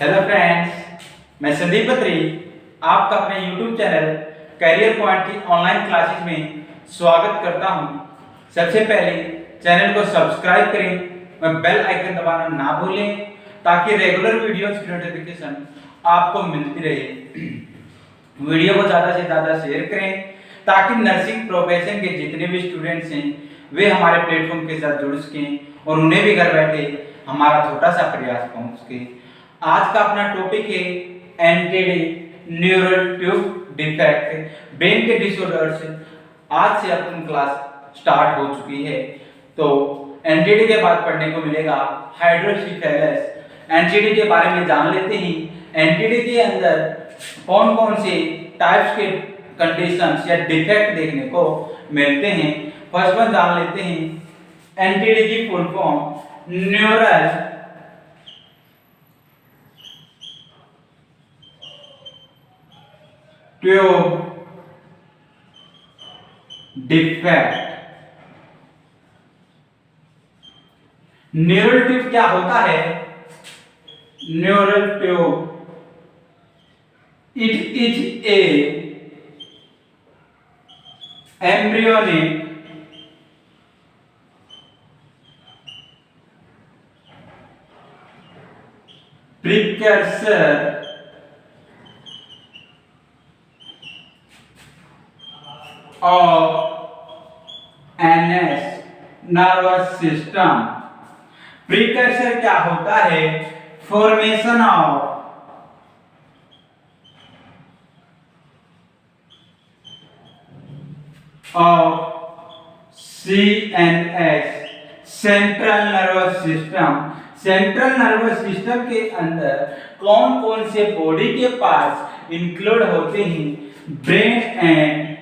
Hello friends, मैं संदीप बत्री आपका अपने YouTube चैनल करियर पॉइंट की ऑनलाइन क्लासेस में स्वागत करता हूं। सबसे पहले चैनल को सब्सक्राइब करें और बेल आइकन दबाना ना भूलें ताकि रेगुलर वीडियोस की नोटिफिकेशन आपको मिलती रहे। वीडियो को ज़्यादा से ज़्यादा शेयर करें ताकि नर्सिंग प्रोफेशन के जितने भी स्टूडेंट्स हैं वे हमारे प्लेटफॉर्म के साथ जुड़ सकें और उन्हें भी घर बैठे हमारा छोटा सा प्रयास पहुंच सके। आज का अपना टॉपिक है NTD neural tube defect brain के डिसऑर्डर्स। आज से अपन क्लास स्टार्ट हो चुकी है। तो एनटीडी के बाद पढ़ने को मिलेगा हाइड्रोसेफेलस। एनटीडी के बारे में जान लेते हैं। एनटीडी के अंदर कौन कौन से टाइप्स के कंडीशंस या डिफेक्ट देखने को मिलते हैं। फर्स्ट वन जान लेते हैं। एनटीडी की full form neural tube defect. Neural tube क्या होता है? Neural tube it is a embryonic precursor of NS nervous system। Precursor क्या होता है? Formation of CNS central nervous system. Central nervous system के अंदर कौन कौन से बॉडी के पार्ट्स इंक्लूड होते हैं? Brain and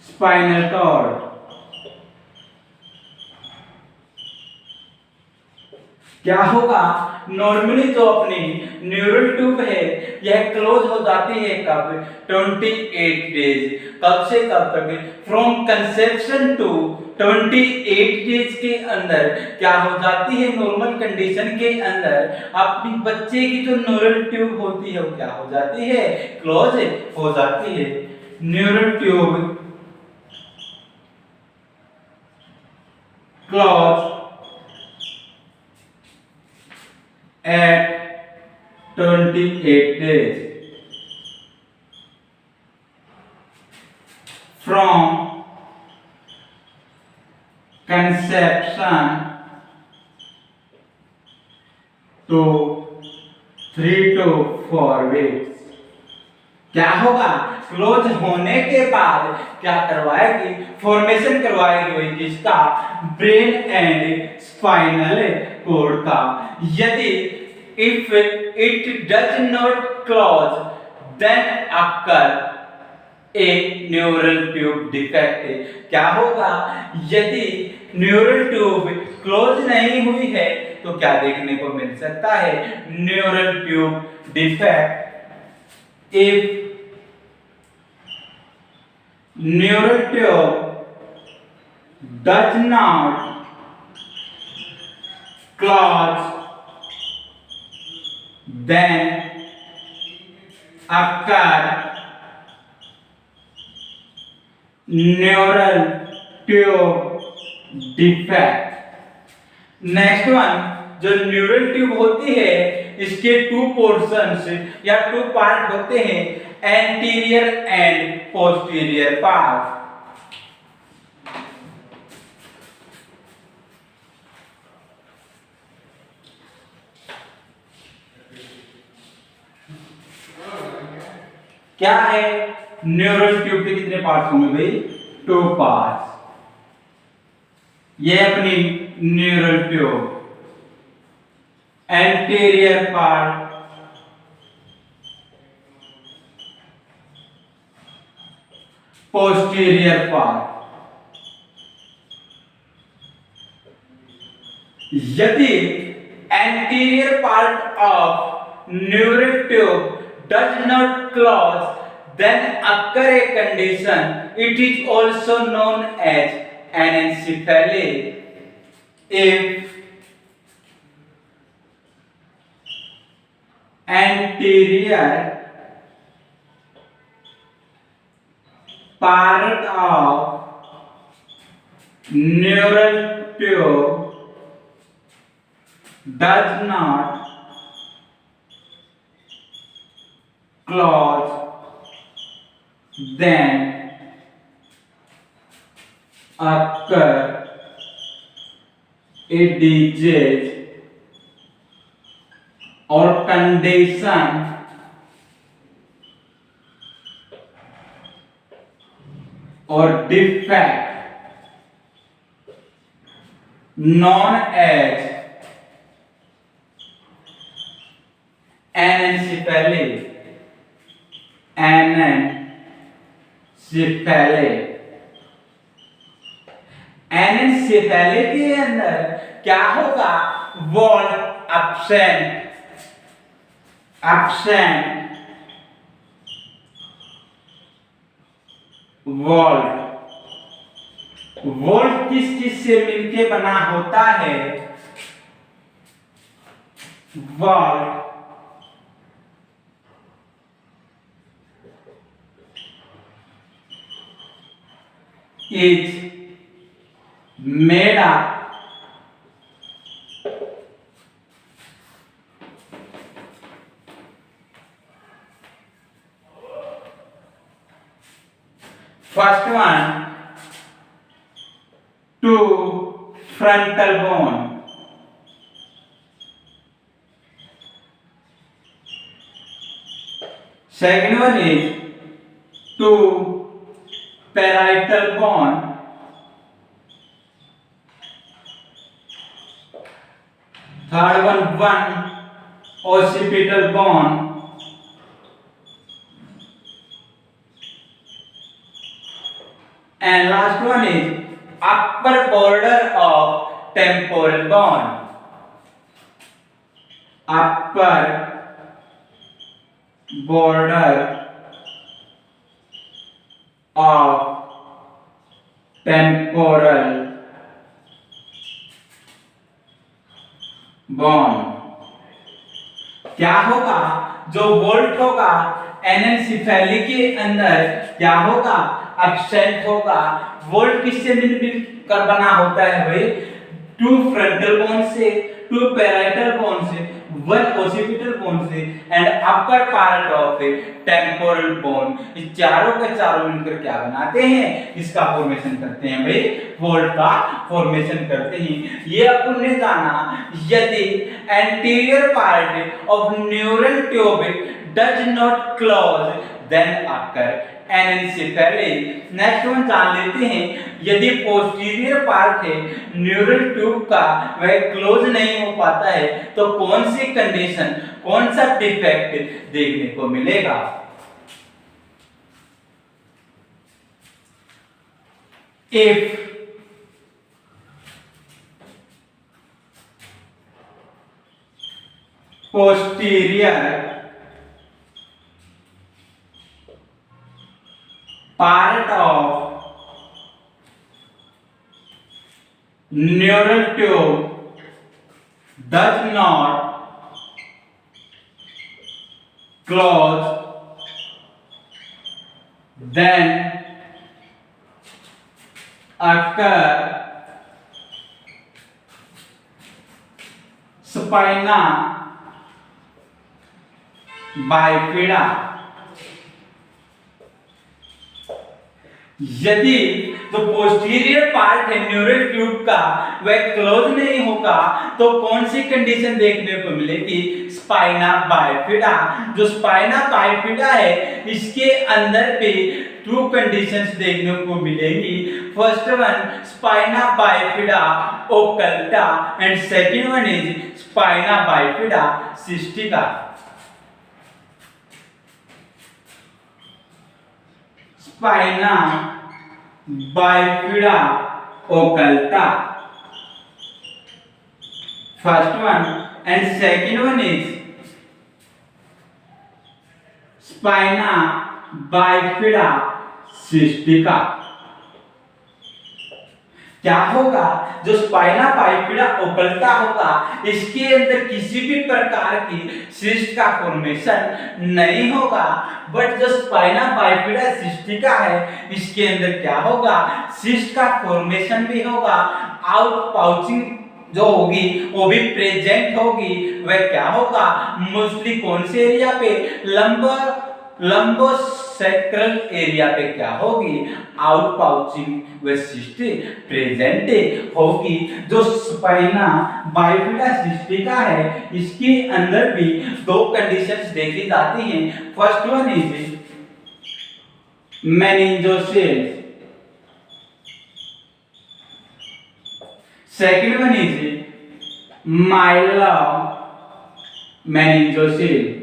spinal cord. क्या होगा? नॉर्मली जो अपनी न्यूरल ट्यूब है यह क्लोज हो जाती है कब? 28 डेज। कब से कब तक? फ्रॉम कंसेप्शन टू 28 डेज के अंदर क्या हो जाती है? नॉर्मल कंडीशन के अंदर अपनी बच्चे की जो न्यूरल ट्यूब होती है वो क्या हो जाती है? क्लोज हो जाती है। Neural tube close at 28 days from conception to 3 to 4 weeks। क्या होगा? क्लोज होने के बाद क्या करवाएगी? फॉर्मेशन करवाएगी वही किसका? ब्रेन एंड स्पाइनल कॉर्ड का। यदि if it does not close then occur a neural tube defect. क्या होगा? यदि न्यूरल ट्यूब क्लोज नहीं हुई है तो क्या देखने को मिल सकता है? Neural tube defect. If neural tube does not close then occur neural tube defect। Next one, जो न्यूरल ट्यूब होती है इसके टू पोर्शंस या टू पार्ट होते हैं, एंटीरियर एंड पोस्टीरियर पार्ट। क्या है? न्यूरल ट्यूब के कितने पार्ट्स होंगे भाई? 2 पार्ट्स। ये अपनी neural tube anterior part posterior part. यदि anterior part of neural tube does not close then occur a condition, it is also known as anencephaly। If anterior part of neural tube does not close, then occur a disease or condition or defect known as anencephaly. एनेंसेफेली के अंदर क्या होगा? Volt absent volt किस चीज से मिलके बना होता है? Volt is made up first one two frontal bone, second one is two parietal bone, third one occipital bone, and last one is upper border of temporal bone. Upper border of temporal bone. क्या होगा? जो volt होगा एनेंसेफेली के अंदर क्या होगा? Absent होगा। Volt किससे मिल कर बना होता है भाई? टू फ्रंटल बोन से, टू पैराइटल बोन से, वन ओसिपिटल बोन से and upper part of A temporal bone. इस चारों के चारों मिलकर क्या बनाते हैं? इसका फॉर्मेशन करते हैं भाई, वोल्ट का फॉर्मेशन करते हैं। ये अपन ने जाना यदि anterior part of neural tube does not close then occur anencephaly. Next one जान लेते हैं, यदि पोस्टीरियर पार्ट है न्यूरल ट्यूब का वह क्लोज नहीं हो पाता है तो कौन सी कंडीशन, कौन सा डिफेक्ट देखने को मिलेगा? If posterior part of neural tube does not close, then occur spina bifida। यदि तो पोस्टीरियर पार्ट है न्यूरल ट्यूब का वह क्लोज नहीं होगा तो कौन सी कंडीशन देखने को मिलेगी? Spina bifida. जो स्पाइना बाइफिडा है इसके अंदर पे टू कंडीशंस देखने को मिलेगी। First one spina bifida occulta and second one is spina bifida cystica. Spina bifida occulta first one and second one is spina bifida cystica. क्या होगा, जो स्पाइना बाइफिडा ओकल्टा होगा इसके अंदर किसी भी प्रकार की सिस्ट का फॉर्मेशन नहीं होगा। बट जो स्पाइना बाइफिडा सिस्टिका है इसके अंदर क्या होगा, सिस्ट का फॉर्मेशन भी होगा। आउट पाउचिंग जो होगी वो भी प्रेजेंट होगी। वह क्या होगा, मोस्टली कौन से एरिया पे, लंबोसेक्रल एरिया पे क्या होगी, आउट पाउचिंग व सिस्ट प्रेजेंट होगी। जो स्पाइना बाइफिडा सिस्टिका है इसके अंदर भी दो कंडीशंस देखी जाती हैं। First one is meningocele, second one is myelomeningocele.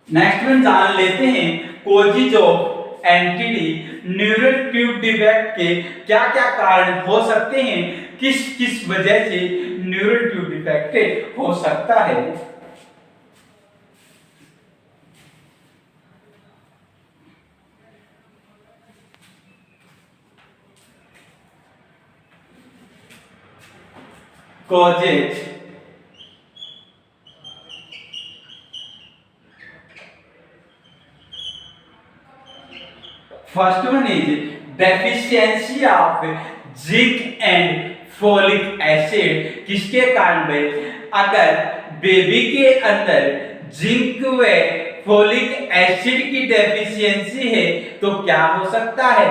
Next one जान लेते हैं causes of entity neural tube defect के क्या क्या कारण हो सकते हैं, किस किस वजह से न्यूरल ट्यूब डिफेक्ट हो सकता है। Causes, first one is deficiency of zinc and folic acid. किसके कारण भाई, अगर बेबी के अंदर जिंक व फोलिक एसिड की डेफिशिएंसी है तो क्या हो सकता है,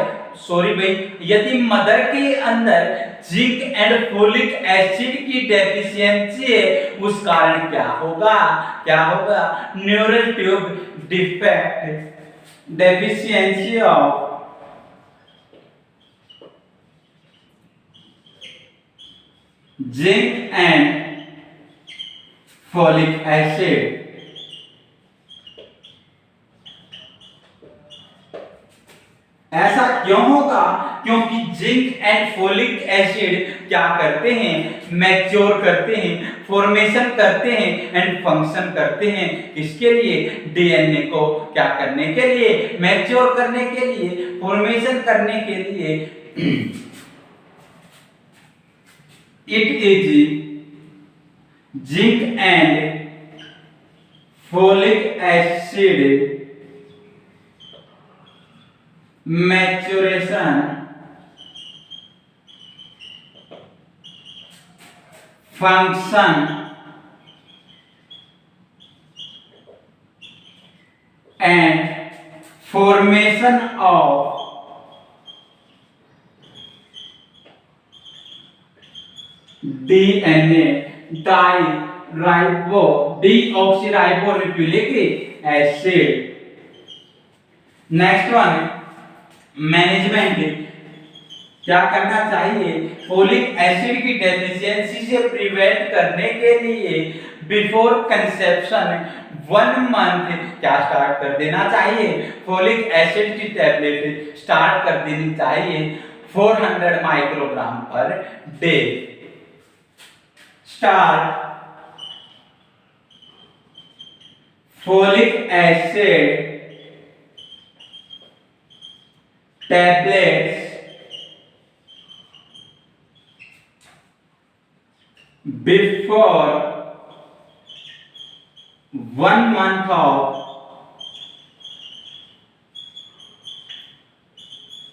सॉरी भाई, यदि मदर के अंदर जिंक एंड फोलिक एसिड की डेफिशिएंसी है उस कारण क्या होगा, neural tube defect, deficiency of zinc and folic acid। ऐसा क्यों होगा, क्योंकि जिंक एंड फोलिक एसिड क्या करते हैं, मैच्योर करते हैं, फॉर्मेशन करते हैं एंड फंक्शन करते हैं। किसके लिए, डीएनए को क्या करने के लिए, मैच्योर करने के लिए, फॉर्मेशन करने के लिए। It is zinc and folic acid maturation function and formation of DNA deoxyribonucleic acid। Next one, management क्या करना चाहिए, फोलिक एसिड की डेफिशिएंसी से प्रिवेंट करने के लिए बिफोर कंसेप्शन 1 मंथ क्या स्टार्ट कर देना चाहिए, फोलिक एसिड की टैबलेट स्टार्ट कर देनी चाहिए 400 microgram per day. Start folic acid tablets before 1 month of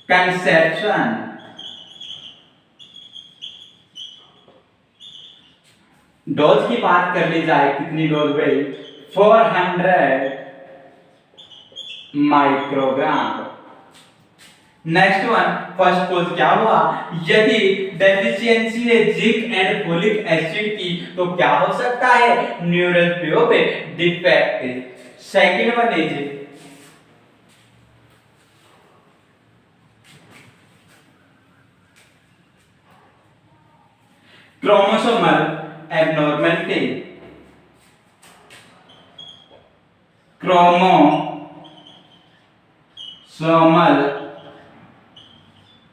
conception। Dose की बात कर ली जाए, कितनी डोज भाई, 400 माइक्रोग्राम। नेक्स्ट वन, फर्स्ट कोज क्या हुआ, यदि डेफिशिएंसी है जिंक एंड फोलिक एसिड की तो क्या हो सकता है, neural tube defect. Second one is chromosomal abnormality, chromosomal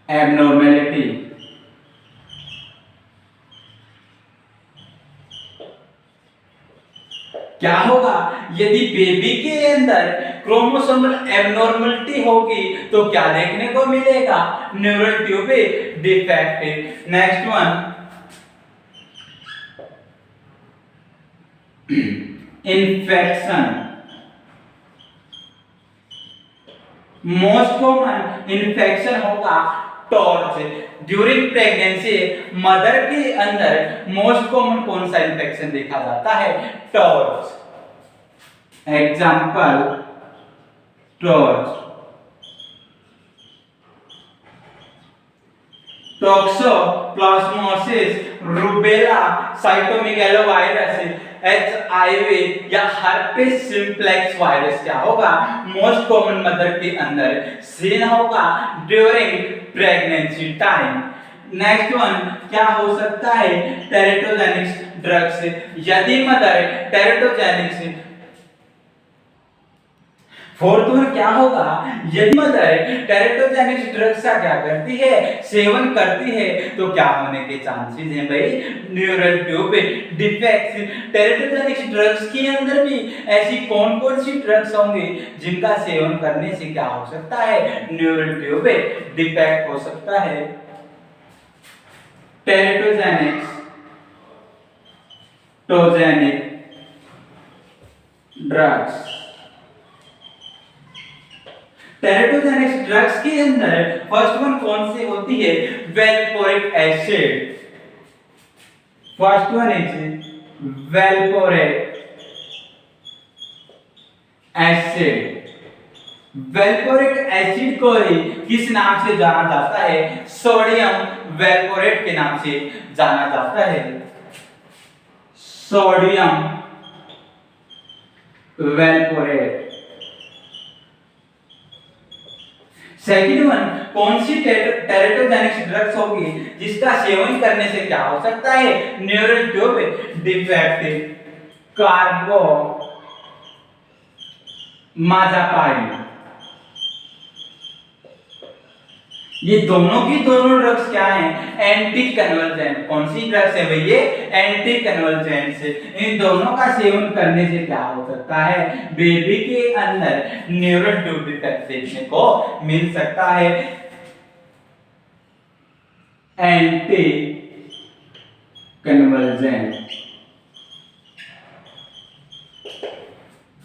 abnormality. क्या होगा, यदि बेबी के अंदर क्रोमोसोमल एबनॉर्मलिटी होगी तो क्या देखने को मिलेगा? Neural tube defect. Next one, infection. Most common infection होगा टॉर्च। ड्यूरिंग प्रेगनेंसी मदर के अंदर मोस्ट कॉमन कौन सा इन्फेक्शन देखा जाता है? Torch. Example, torch. Toxoplasmosis, rubella, cytomegalovirus, HIV या हर्पिस सिम्प्लेक्स वायरस क्या होगा? मोस्ट कॉमन मदर के अंदर सीन होगा during pregnancy time. Next one क्या हो सकता है? टेरेटोजेनिक्स ड्रग्स। यदि मदर टेरेटोजेनिक्स, फोर्थ वन क्या होगा? यदि मदर टेरेटोजेनिक्स ड्रग्स का क्या करती है? सेवन करती है, तो क्या होने के चांसेस हैं भाई? Neural tube defects. Teratogenics drugs के अंदर भी ऐसी कौन कौन सी ड्रग्स होंगी जिनका सेवन करने से क्या हो सकता है? न्यूरल ट्यूब डिफेक्ट हो सकता है। टेरेटोजेनिक्स, टोजेनिक ड्रग्स। टेरेटोजेनिक्स ड्रग्स के अंदर फर्स्ट वन कौन सी होती है? Valproic acid. First one is valproic acid. Valproic acid को ही किस नाम से जाना जाता है? सोडियम वेल्पोरेट के नाम से जाना जाता है। सोडियम वेल्पोरेट। सेकंड वन कौन सी टेरेटोजेनिक्स ड्रग्स होगी जिसका सेवन करने से क्या हो सकता है? Neural tube defect. Carbamazepine. ये दोनों की दोनों ड्रग्स क्या हैं? Anticonvulsant. कौन सी ड्रग्स है भैया? Anti convergents. इन दोनों का सेवन करने से क्या हो सकता है? बेबी के अंदर न्यूरल ट्यूब डिफेक्ट देखने को मिल सकता है। Anti convergent.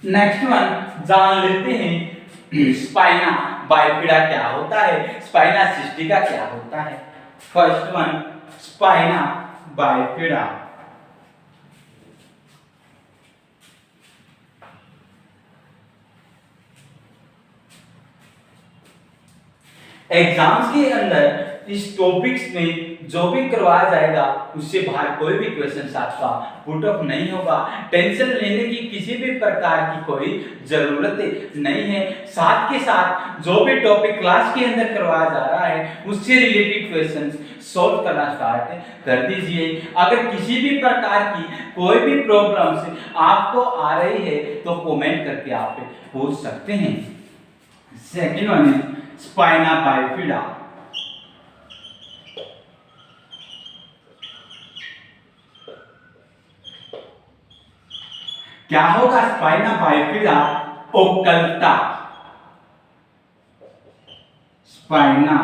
नेक्स्ट वन जान लेते हैं स्पाइना बाइफिडा क्या होता है, स्पाइना सिस्टिका क्या होता है। First one spina bifida. Exams के अंदर इस टॉपिक्स में जो भी करवाया जाएगा उससे बाहर कोई भी क्वेश्चन आपका पुट ऑफ नहीं होगा। टेंशन लेने की किसी भी प्रकार की कोई जरूरत नहीं है। साथ के साथ जो भी टॉपिक क्लास के अंदर करवाया जा रहा है उससे रिलेटेड क्वेश्चंस सॉल्व करना स्टार्ट कर दीजिए। अगर किसी भी प्रकार की कोई भी प्रॉब्लम्स आपको आ रही है तो कमेंट करके आप पूछ सकते हैं। सेकंड वन है स्पाइना बाइफिडा। क्या होगा spina bifida? Occulta. Spina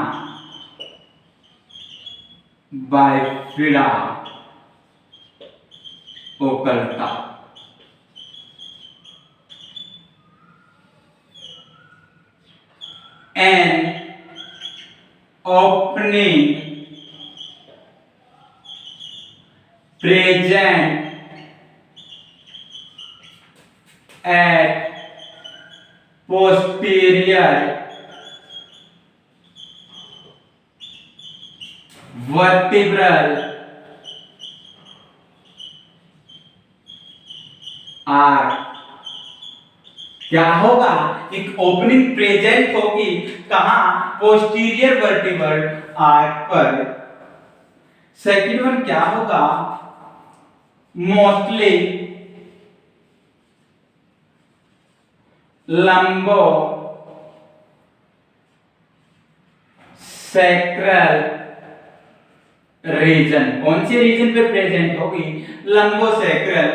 bifida occulta. An opening present at posterior vertebral arch। क्या होगा? एक ओपनिंग प्रेजेंट होगी कहां? पोस्टीरियर वर्टिब्रल आर्क पर। सेकंड वन क्या होगा? मोस्टली लंबो सैक्रल रीजन। कौन सी रीजन पे प्रेजेंट होगी? Lumbosacral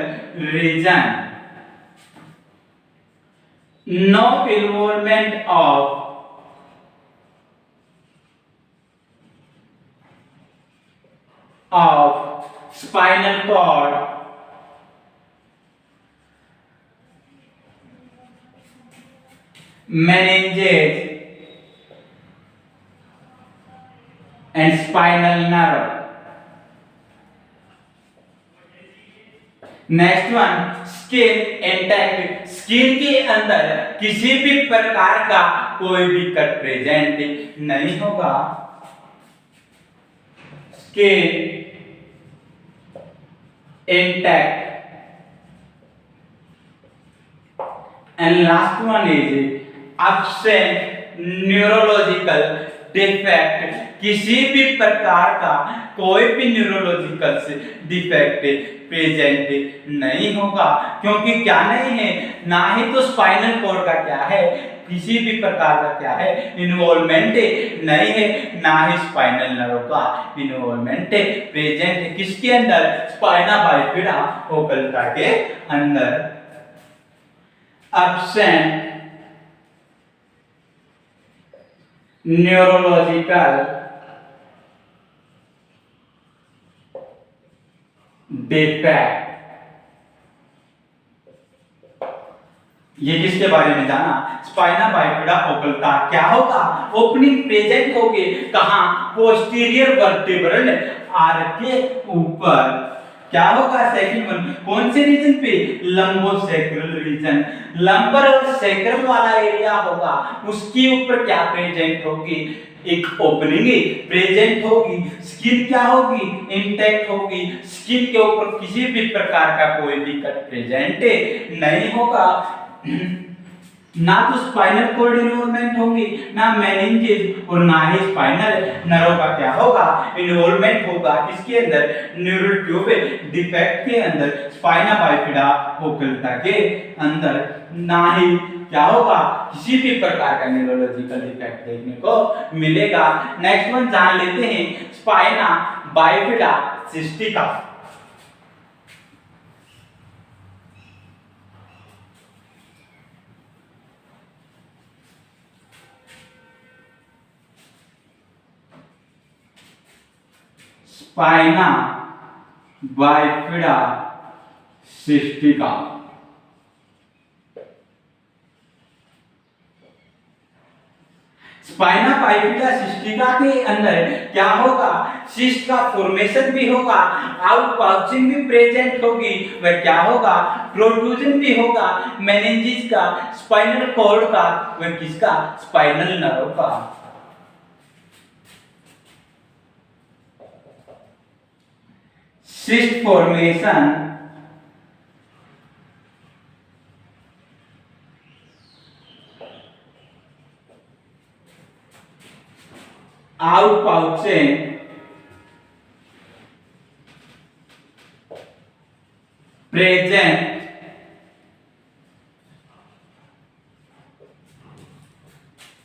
region. No involvement of spinal cord meninges and spinal nerve. Next one, skin intact, skin के अंदर किसी भी प्रकार का कोई भी कट प्रेजेंट नहीं होगा। Skin intact and last one is absent neurological defect, किसी भी प्रकार का कोई भी न्यूरोलॉजिकल से डिफेक्ट प्रेजेंट नहीं होगा, क्योंकि क्या नहीं है, ना ही तो स्पाइनल कॉर्ड का क्या है, किसी भी प्रकार का क्या है इन्वॉल्वमेंट नहीं है, ना ही स्पाइनल नर्व का इन्वॉल्वमेंट प्रेजेंट है। किसके अंदर? स्पाइना बाइफिडा ओकल्टा के अंदर। एब्सेंट न्यूरोलॉजिकल डिफेक्ट, ये किसके बारे में जाना? स्पाइना बाइफिडा ओकल्टा क्या होगा? ओपनिंग प्रेजेंट होगी कहां? पोस्टीरियर वर्टिब्रल आर्क के ऊपर। क्या होगा? सेकंड वन, कौन से रीजन पे? लंबोसेक्रल रीजन, लंबर और सेक्रम वाला एरिया होगा, उसके ऊपर क्या प्रेजेंट होगी? एक ओपनिंग प्रेजेंट होगी। स्किन क्या होगी? इंटैक्ट होगी। स्किन के ऊपर किसी भी प्रकार का कोई भी कट प्रेजेंट नहीं होगा। ना तो स्पाइनल कॉर्ड इन्वॉल्वमेंट होगी, ना मेनिंजेस और ना ही स्पाइनल नर्व का क्या होगा इन्वॉल्वमेंट होगा। किसके अंदर? न्यूरल ट्यूब डिफेक्ट के अंदर, स्पाइना बाइफिडा ओकल्टा के अंदर। ना ही क्या होगा, किसी भी प्रकार का न्यूरोलॉजिकल डिफेक्ट देखने को मिलेगा। नेक्स्ट वन जान लेते हैं, spina bifida cystica. Spina bifida cystica, spina bifida cystica के अंदर क्या होगा? सिस्ट का फॉर्मेशन भी होगा, आउट पाउचिंग भी प्रेजेंट होगी, वह क्या होगा? प्रोट्रूजन भी होगा, मेनिंजेस का, स्पाइनल कॉर्ड का, वह किसका? स्पाइनल नर्व का। Cyst formation out pouching present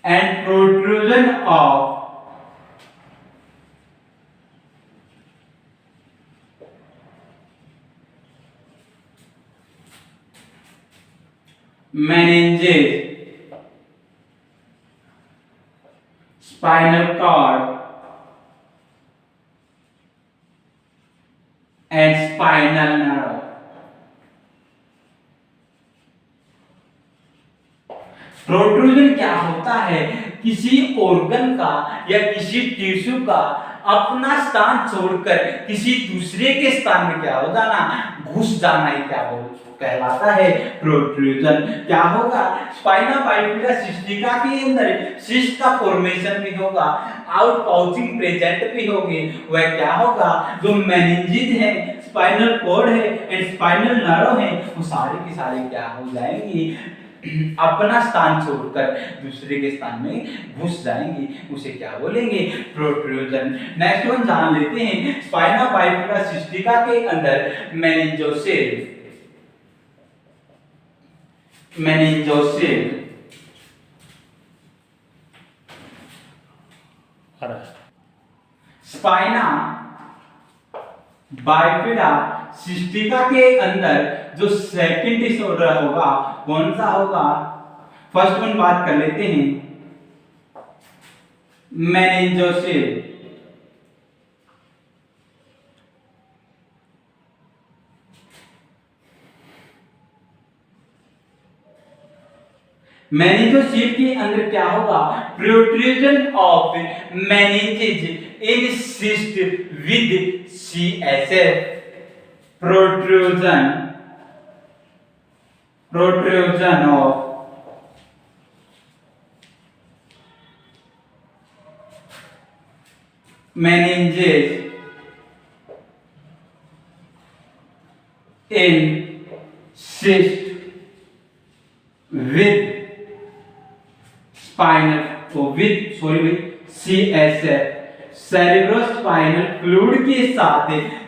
and protrusion of meninges, spinal cord and spinal nerve। Protrusion क्या होता है? किसी ऑर्गन का या किसी टिश्यू का अपना स्थान छोड़कर किसी दूसरे के स्थान में क्या हो जाना, घुस जाना ही क्या कहलाता है? प्रोट्रूजन। क्या होगा? स्पाइना बाइफिडा सिस्टिका के अंदर सिस्ट का फॉर्मेशन भी होगा, आउट पाउचिंग प्रेजेंट भी होगी, वह क्या होगा? जो मेनिंजेस है, स्पाइनल कॉर्ड है एंड स्पाइनल नर्व है, वो सारे के सारे क्या हो जाएंगी? अपना स्थान छोड़कर दूसरे के स्थान में घुस जाएंगी, उसे क्या बोलेंगे? प्रोट्रूजन। नेक्स्ट वन जान लेते हैं, स्पाइना बाइफिडा सिस्टिका के अंदर मेनिंजोसेल, मेनिंजोसेल स्पाइना बाइफिडा सिस्टिका के अंदर जो सेकंड डिसऑर्डर होगा कौन सा होगा? फर्स्ट वन बात कर लेते हैं, मेनिंजोसिल। मेनिंजोसिल के अंदर क्या होगा, protrusion of meninges in cyst with CSF, protrusion of meninges in cyst with CSF, cerebrospinal fluid के साथ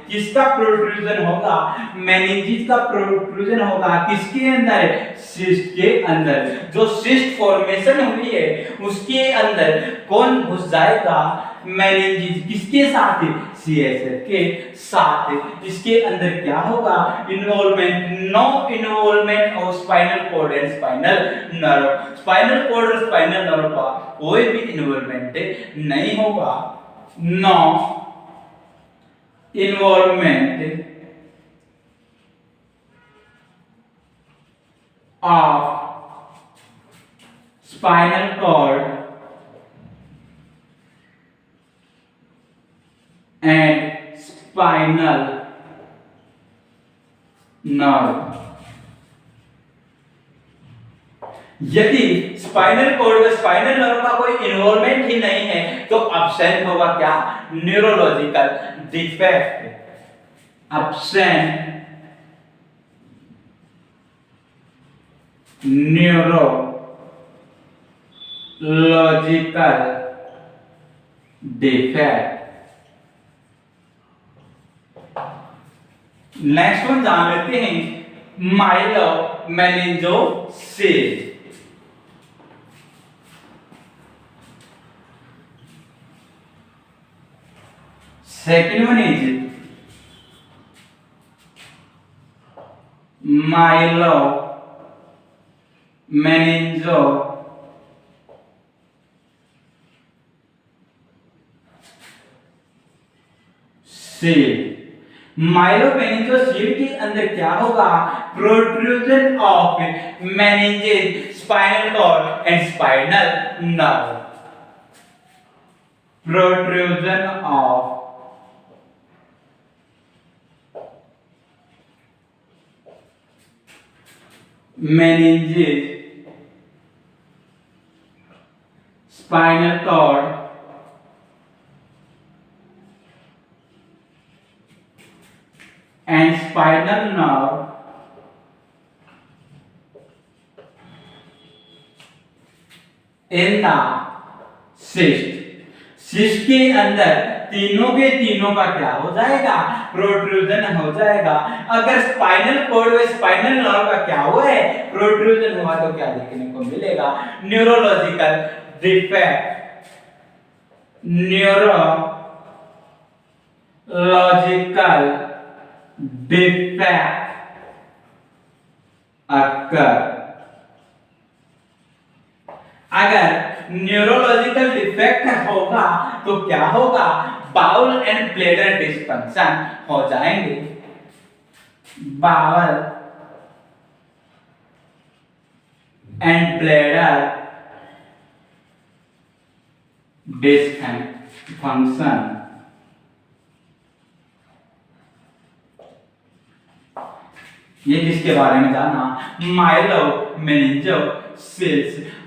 किसका प्रोट्रूजन होगा, मेनिंजेस का प्रोट्रूजन होगा किसके अंदर, सिस्ट के अंदर। जो सिस्ट फॉर्मेशन हुई है उसके अंदर कौन घुस जाएगा, मेनिंजेस। किसके साथ, CSF के साथ। इसके अंदर क्या होगा, involvement, no involvement of spinal cord and spinal nerve. Spinal cord और स्पाइनल नर्व का कोई भी इन्वॉल्वमेंट नहीं होगा, no involvement of spinal cord and spinal nerve. यदि स्पाइनल कॉर्ड व स्पाइनल नर्व का कोई इन्वॉल्वमेंट ही नहीं है तो अब्सेंट होगा क्या, neurological defect, absent neurological defect. Next one जान लेते हैं, myelomeningocele. Second one is myelomeningocele. Myelomeningocele के अंदर क्या होगा, protrusion of meninges, spinal cord and spinal nerve. Protrusion of meninges, spinal cord and spinal nerve in the cyst। Cyst के अंदर तीनों के तीनों का क्या हो जाएगा, प्रोट्रूजन हो जाएगा। अगर स्पाइनल कॉर्ड व स्पाइनल नर्व का क्या हुआ है, प्रोट्रूजन हुआ तो क्या देखने को मिलेगा, न्यूरोलॉजिकल डिफेक्ट, न्यूरोलॉजिकल डिफेक्ट अकर। अगर न्यूरोलॉजिकल डिफेक्ट होगा तो क्या होगा, बाउल एंड ब्लैडर डिस्फंक्शन हो जाएंगे, बाउल एंड ब्लैडर डिस्फंक्शन। ये किसके बारे में जाना, माइलोमेनिंजोसिल।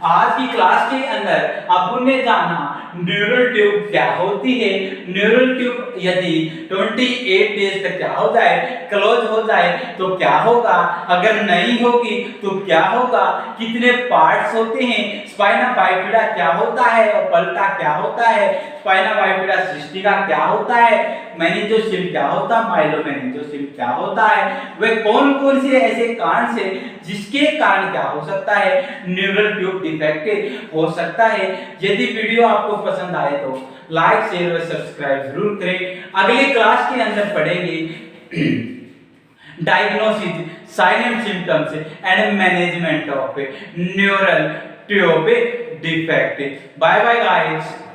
आज की क्लास के अंदर अपन ने जाना न्यूरल ट्यूब क्या होती है। न्यूरल ट्यूब यदि 28 डेज तक क्या हो जाए, क्लोज हो जाए तो क्या होगा, अगर नहीं होगी तो क्या होगा, कितने पार्ट्स होते हैं, स्पाइना बाइफिडा क्या होता है और पल्टा क्या होता है, स्पाइना बाइफिडा सिस्टिका क्या होता है, मेनिंजोसिल क्या होता है, माइलोमेनिंजोसिल क्या होता है, वे कौन कौन से ऐसे कारण से जिसके कारण क्या हो सकता है, न्यूरल ट्यूब डिफेक्ट हो सकता है। यदि वीडियो आपको पसंद आए तो लाइक शेयर और सब्सक्राइब जरूर करें। अगली क्लास के अंदर पढ़ेंगे diagnosis, silent symptoms, and management of neural tube defect. Bye bye guys.